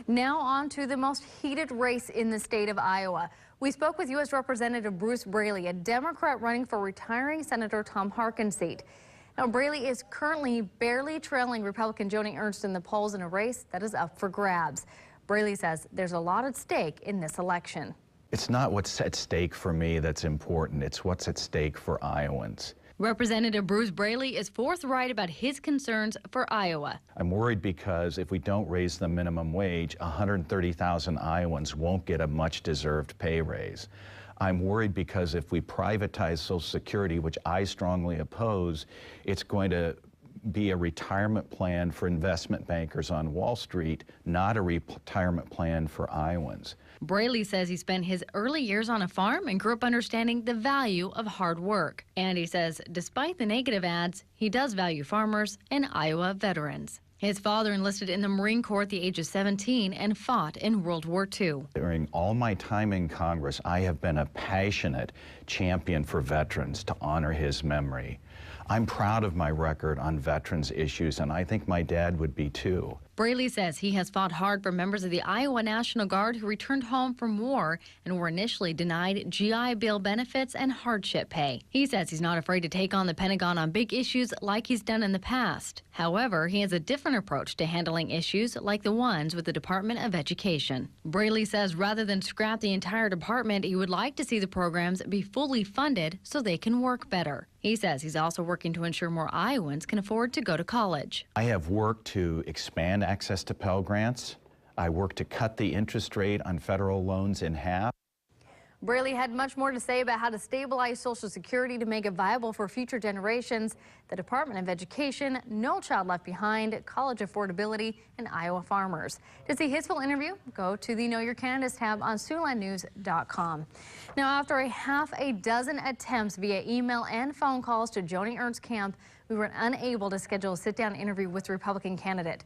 Now on to the most heated race in the state of Iowa. We spoke with U.S. Representative Bruce Braley, a Democrat running for retiring Senator Tom Harkin's seat. Now, Braley is currently barely trailing Republican Joni Ernst in the polls in a race that is up for grabs. Braley says there's a lot at stake in this election. It's not what's at stake for me that's important. It's what's at stake for Iowans. Representative Bruce Braley is forthright about his concerns for Iowa. I'm worried because if we don't raise the minimum wage, 130,000 Iowans won't get a much-deserved pay raise. I'm worried because if we privatize Social Security, which I strongly oppose, it's going to be a retirement plan for investment bankers on Wall Street, not a retirement plan for Iowans. Braley says he spent his early years on a farm and grew up understanding the value of hard work. And he says despite the negative ads, he does value farmers and Iowa veterans. His father enlisted in the Marine Corps at the age of 17 and fought in World War II. During all my time in Congress, I have been a passionate champion for veterans to honor his memory. I'm proud of my record on veterans issues, and I think my dad would be too. Braley says he has fought hard for members of the Iowa National Guard who returned home from war and were initially denied GI Bill benefits and hardship pay. He says he's not afraid to take on the Pentagon on big issues like he's done in the past. However, he has a different approach to handling issues like the ones with the Department of Education. Braley says rather than scrap the entire department, he would like to see the programs be fully funded so they can work better. He says he's also working to ensure more Iowans can afford to go to college. I have worked to expand access to Pell Grants. I worked to cut the interest rate on federal loans in half. Braley had much more to say about how to stabilize Social Security to make it viable for future generations, the Department of Education, No Child Left Behind, college affordability, and Iowa farmers. To see his full interview, go to the Know Your Candidates tab on SiouxlandNews.com. Now, after half a dozen attempts via email and phone calls to Joni Ernst's camp, we were unable to schedule a sit-down interview with the Republican candidate.